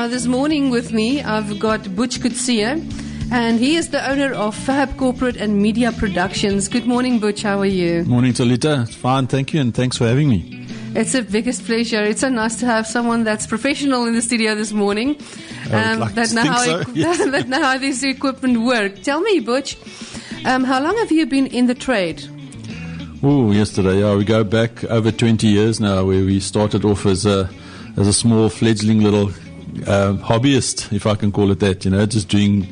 This morning with me, I've got Butch Coetzee, and he is the owner of FAB Corporate and Media Productions. Good morning, Butch. How are you? Morning, Talita. Fine, thank you, and thanks for having me. It's a biggest pleasure. It's so nice to have someone that's professional in the studio this morning. That know how this equipment work. Tell me, Butch, how long have you been in the trade? Oh, yesterday, yeah. We go back over 20 years now, where we started off as a small fledgling little hobbyist, if I can call it that, just doing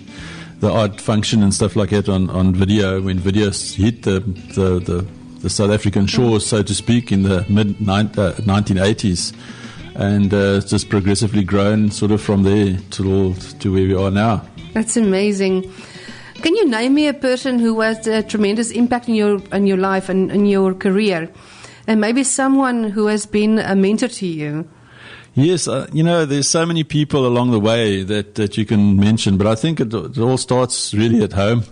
the odd function and stuff like that on video, when video hit the South African shores, so to speak, in the mid-1980s. And it's just progressively grown sort of from there to where we are now. That's amazing. Can you name me a person who has a tremendous impact in your life and in your career? And maybe someone who has been a mentor to you? Yes, there's so many people along the way that you can mention, but I think it all starts really at home.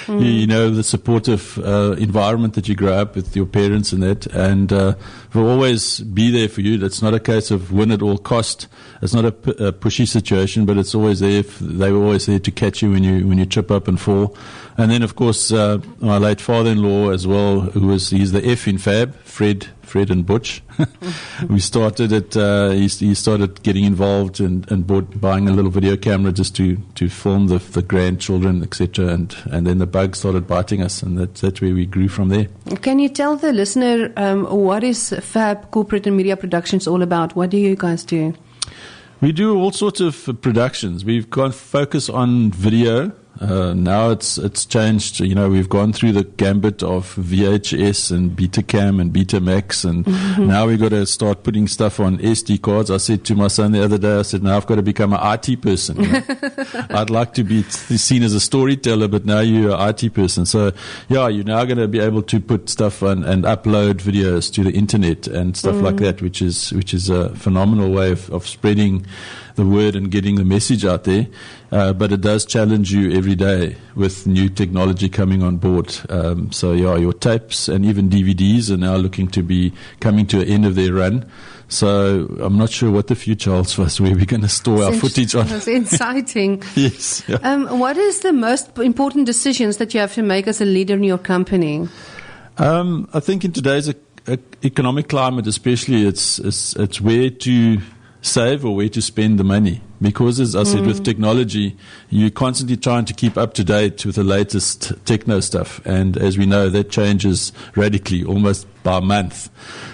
The supportive environment that you grow up with your parents and that, and will always be there for you. That's not a case of win at all cost. It's not a pushy situation, but it's always there. They were always there to catch you when you trip up and fall. And then, of course, my late father-in-law as well, he's the F in FAB, Fred and Butch. We started he started getting involved and buying a little video camera just to film the grandchildren, etc. And then the bug started biting us, and that's where we grew from there. Can you tell the listener what is FAB Corporate and Media Productions all about? What do you guys do? We do all sorts of productions. We've got focus on video. Now it's changed. We've gone through the gambit of VHS and Betacam and Betamax, and now we've got to start putting stuff on SD cards. I said to my son the other day, now I've got to become an IT person. I'd like to be seen as a storyteller, but now you're an IT person. So, you're now going to be able to put stuff on and upload videos to the internet and stuff like that, which is a phenomenal way of spreading the word and getting the message out there. But it does challenge you every day with new technology coming on board. Your tapes and even DVDs are now looking to be coming to an end of their run. So I'm not sure what the future holds for us, where we're going to store our footage on. That's exciting. Yes. Yeah. What is the most important decisions that you have to make as a leader in your company? I think in today's economic climate especially, it's where to save or where to spend the money. Because, as I said, with technology, you're constantly trying to keep up to date with the latest techno stuff. And as we know, that changes radically, almost by month.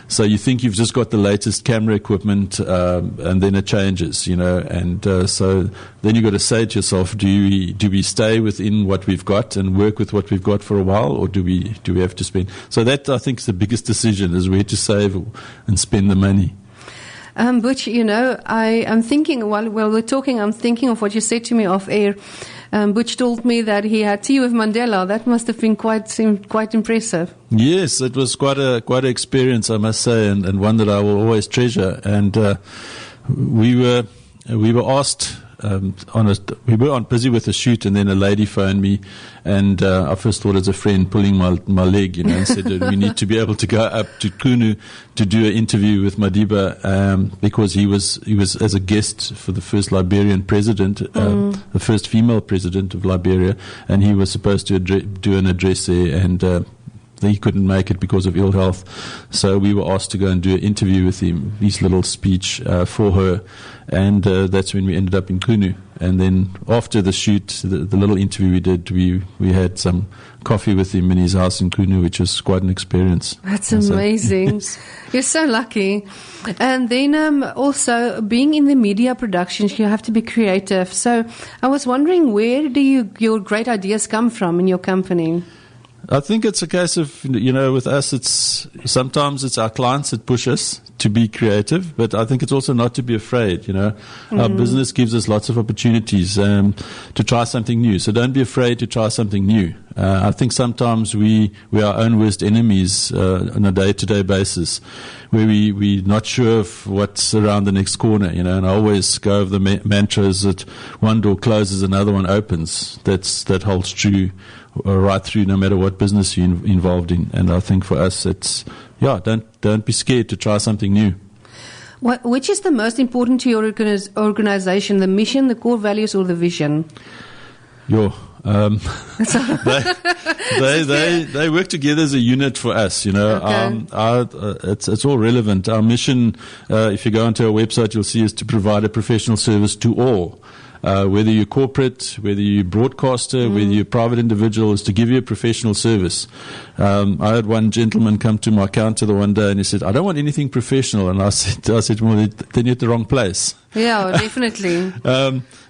So you think you've just got the latest camera equipment, and then it changes, And so then you've got to say to yourself, do we stay within what we've got and work with what we've got for a while, or do we have to spend? So that, I think, is the biggest decision, is where to save and spend the money. Butch, I'm thinking, while we're talking, I'm thinking of what you said to me off air. Butch told me that he had tea with Mandela. That must have been quite impressive. Yes, it was quite an experience, I must say, and one that I will always treasure. And we were asked. We were busy with a shoot, and then a lady phoned me, and I first thought as a friend pulling my leg, and said that we need to be able to go up to Kunu to do an interview with Madiba, because he was as a guest for the first Liberian president, the first female president of Liberia, and he was supposed to do an address there, and he couldn't make it because of ill health. So we were asked to go and do an interview with him, his little speech for her. And that's when we ended up in Kunu. And then after the shoot, the little interview we did, we had some coffee with him in his house in Kunu, which was quite an experience. That's amazing. Yes. You're so lucky. And then also, being in the media productions, you have to be creative. So I was wondering, where do your great ideas come from in your company? I think it's a case of, with us, sometimes it's our clients that push us to be creative, but I think it's also not to be afraid, Our business gives us lots of opportunities to try something new. So don't be afraid to try something new. I think sometimes we are our own worst enemies on a day-to-day basis, where we're not sure of what's around the next corner, and I always go over the mantras that one door closes, another one opens. That holds true right through, no matter what business you're involved in. And I think for us, it's don't be scared to try something new. Which is the most important to your organization, the mission, the core values, or the vision? They work together as a unit for us, Okay. It's all relevant. Our mission, if you go onto our website, you'll see, is to provide a professional service to all. Whether you're corporate, whether you're broadcaster, whether you're a private individual, is to give you a professional service. I had one gentleman come to my counter the one day and he said, I don't want anything professional. And I said, well, then you're at the wrong place. Yeah, definitely.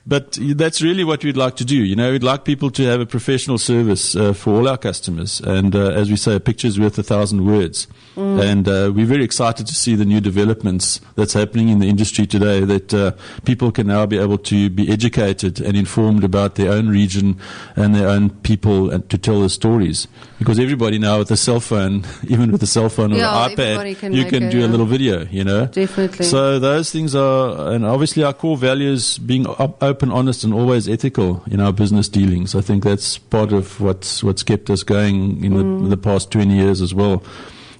But that's really what we'd like to do. We'd like people to have a professional service for all our customers. And as we say, a picture's worth 1,000 words. And we're very excited to see the new developments that's happening in the industry today, that people can now be able to be educated and informed about their own region and their own people, and to tell the stories. Because everybody now with a cell phone, even with a cell phone or an iPad, you can do a little video, Definitely. So those things are, and obviously our core values, being open, honest, and always ethical in our business dealings. I think that's part of what's kept us going in the past 20 years as well.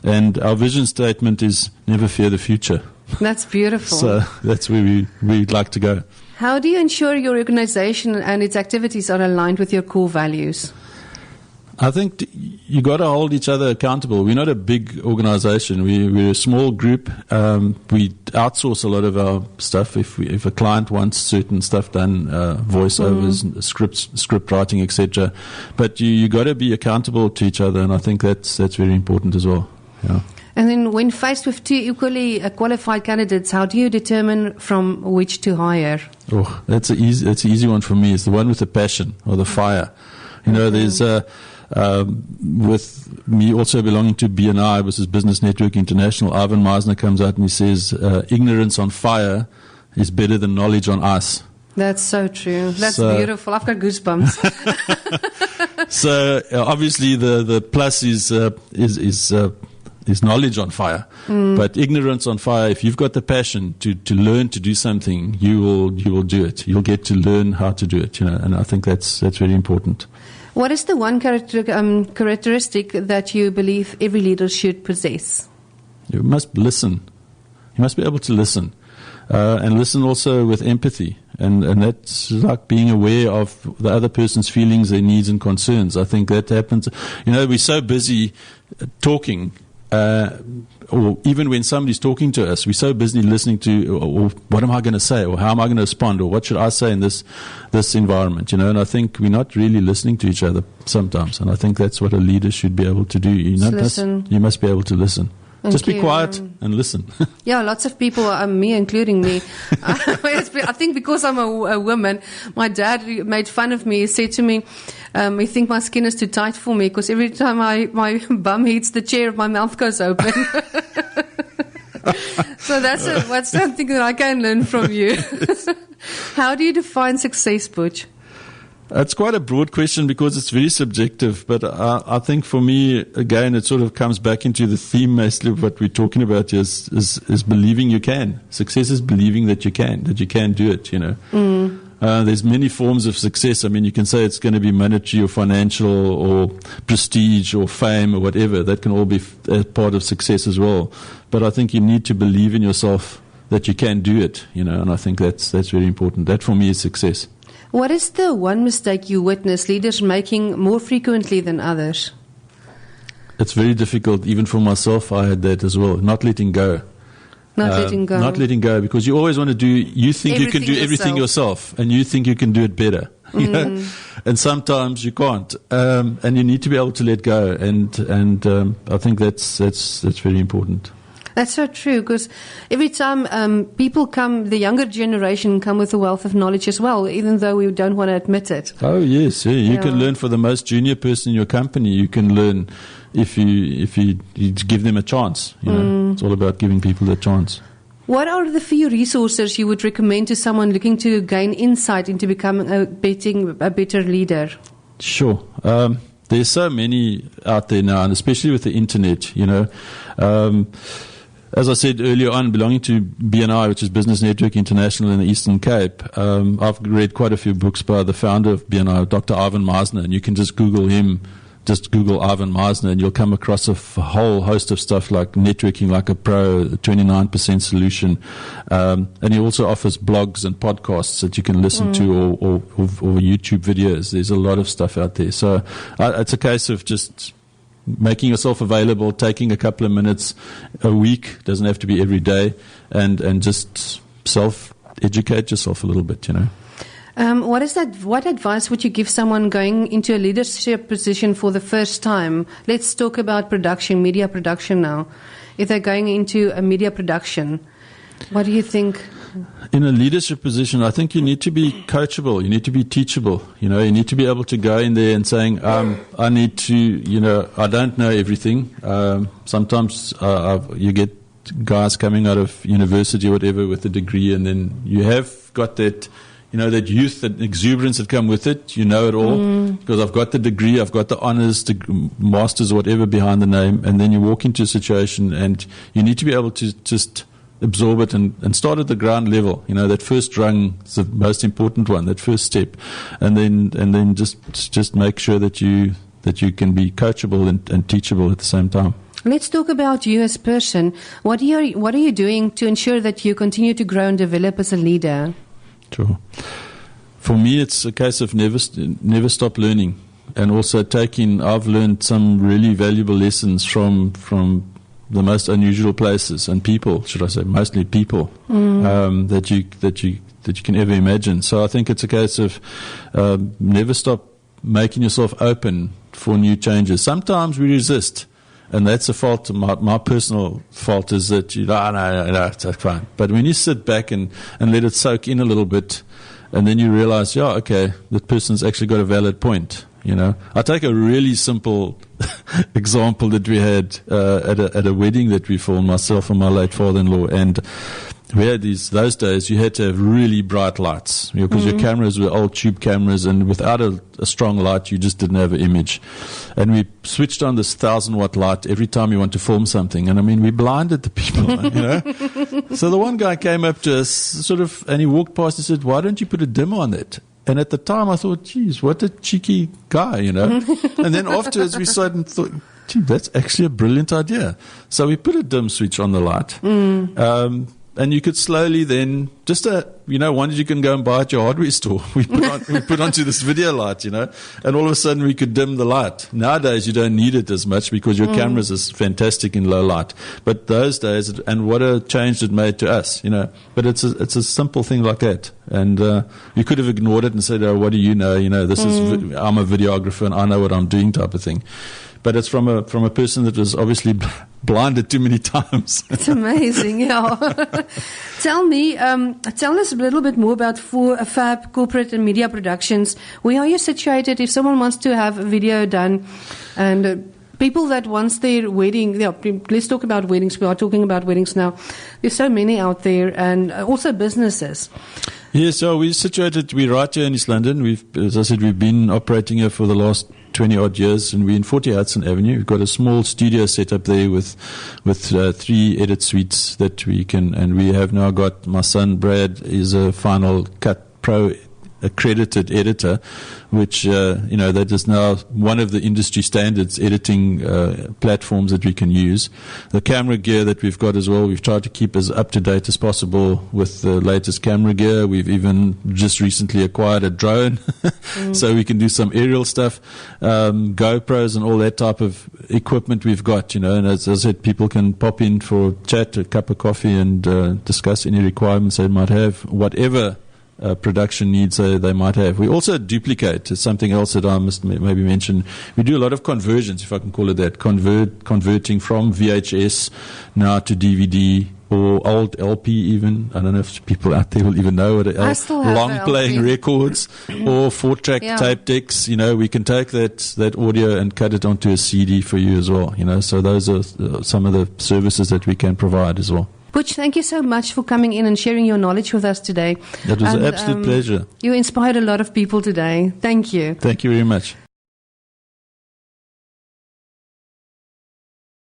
And our vision statement is never fear the future. That's beautiful. So that's where we'd like to go. How do you ensure your organization and its activities are aligned with your core values? I think you got to hold each other accountable. We're not a big organization. We're a small group. We outsource a lot of our stuff. If a client wants certain stuff done, voiceovers, script writing, etc. But you got to be accountable to each other, and I think that's very important as well. Yeah. And then, when faced with two equally qualified candidates, how do you determine from which to hire? Oh, that's an easy one for me. It's the one with the passion or the fire. There's with me also belonging to BNI, which is Business Network International, Ivan Meisner comes out and he says, ignorance on fire is better than knowledge on ice. That's so true. That's beautiful. I've got goosebumps. So obviously the plus is knowledge on fire, but ignorance on fire. If you've got the passion to learn to do something, you will do it. You'll get to learn how to do it. And I think that's very important. What is the one characteristic that you believe every leader should possess? You must listen. You must be able to listen, and listen also with empathy. And that's like being aware of the other person's feelings, their needs and concerns. I think that happens. We're so busy talking, or even when somebody's talking to us, we're so busy listening to, or what am I going to say, or how am I going to respond, or what should I say in this environment, And I think we're not really listening to each other sometimes. And I think that's what a leader should be able to do. You must be able to listen. Just be quiet and listen. Yeah, lots of people, me including me. I think because I'm a woman, my dad made fun of me. He said to me, he think my skin is too tight for me because every time my bum hits the chair, my mouth goes open. So that's something that I can learn from you. How do you define success, Butch? It's quite a broad question because it's very subjective, but I think for me, again, it sort of comes back into the theme mostly of what we're talking about is believing you can. Success is believing that you can do it, There's many forms of success. I mean, you can say it's going to be monetary or financial or prestige or fame or whatever. That can all be a part of success as well. But I think you need to believe in yourself that you can do it, and I think that's very important. That for me is success. What is the one mistake you witness leaders making more frequently than others? It's very difficult. Even for myself, I had that as well. Not letting go. Not letting go because you always want to do, you think you can do everything yourself and you think you can do it better. And sometimes you can't. And you need to be able to let go. And I think that's very important. That's so true, because every time people come, the younger generation come with a wealth of knowledge as well, even though we don't want to admit it. Oh, yes. Yeah. You can learn for the most junior person in your company. You can learn if you give them a chance. It's all about giving people a chance. What are the few resources you would recommend to someone looking to gain insight into becoming a better leader? Sure. There's so many out there now, and especially with the internet, as I said earlier on, belonging to BNI, which is Business Network International in the Eastern Cape, I've read quite a few books by the founder of BNI, Dr. Ivan Meisner, and you can just Google him just Google Ivan Meisner and you'll come across a whole host of stuff like Networking Like a Pro, 29% solution. And he also offers blogs and podcasts that you can listen to or YouTube videos. There's a lot of stuff out there. So it's a case of just making yourself available, taking a couple of minutes a week, doesn't have to be every day, and just self-educate yourself a little bit, What advice would you give someone going into a leadership position for the first time? Let's talk about production, media production now. If they're going into a media production, what do you think? In a leadership position, I think you need to be coachable. You need to be teachable. You need to be able to go in there and saying, I need to, I don't know everything. Sometimes you get guys coming out of university or whatever with a degree, and then you have got that, that youth, that exuberance that come with it. You know it all because I've got the degree, I've got the honors, the masters, or whatever behind the name, and then you walk into a situation and you need to be able to just absorb it and start at the ground level. That first rung is the most important one, that first step, and then just make sure that you can be coachable and teachable at the same time. Let's talk about you as a person. What are you doing to ensure that you continue to grow and develop as a leader? Sure. For me, it's a case of never stop learning, and also I've learned some really valuable lessons from the most unusual places and people, should I say, mostly people, that you can ever imagine. So I think it's a case of never stop making yourself open for new changes. Sometimes we resist, and that's a fault. My personal fault is that no, it's fine. But when you sit back and let it soak in a little bit, and then you realize, okay, that person's actually got a valid point. I take a really simple example that we had at a wedding that we filmed, myself and my late father-in-law, and we had those days you had to have really bright lights because your cameras were old tube cameras, and without a strong light you just didn't have an image. And we switched on this 1,000-watt light every time you want to film something, and we blinded the people. So the one guy came up to us and he walked past and said, "Why don't you put a dimmer on it?" And at the time I thought, geez, what a cheeky guy, And then afterwards we started and thought, gee, that's actually a brilliant idea. So we put a dim switch on the light. And you could slowly then, just one that you can go and buy at your hardware store. We put onto this video light, and all of a sudden we could dim the light. Nowadays you don't need it as much because your cameras is fantastic in low light. But those days, and what a change it made to us, But it's a simple thing like that. And you could have ignored it and said, "Oh, what do you know? This is I'm a videographer and I know what I'm doing," type of thing. But it's from a person that was obviously blinded too many times. It's amazing, yeah. Tell us a little bit more about FAB Corporate and Media Productions. Where are you situated? If someone wants to have a video done, and people that wants their wedding, let's talk about weddings. We are talking about weddings now. There's so many out there, and also businesses. Yeah, so we're right here in East London. As I said, we've been operating here for the last 20-odd years, and we're in 40 Hudson Avenue. We've got a small studio set up there with 3 edit suites that we can, and we have now got, my son Brad is a Final Cut Pro accredited editor, which, that is now one of the industry standards editing platforms that we can use. The camera gear that we've got as well, we've tried to keep as up to date as possible with the latest camera gear. We've even just recently acquired a drone so we can do some aerial stuff, GoPros and all that type of equipment we've got, and as I said, people can pop in for a chat, a cup of coffee, and discuss any requirements they might have, whatever production needs they might have. We also duplicate. It's something else that I must maybe mention. We do a lot of conversions, if I can call it that, converting from VHS now to DVD or old LP even. I don't know if people out there will even know what long playing records or 4-track tape decks. We can take that audio and cut it onto a CD for you as well. So those are some of the services that we can provide as well. Butch, thank you so much for coming in and sharing your knowledge with us today. That was an absolute pleasure. You inspired a lot of people today. Thank you. Thank you very much.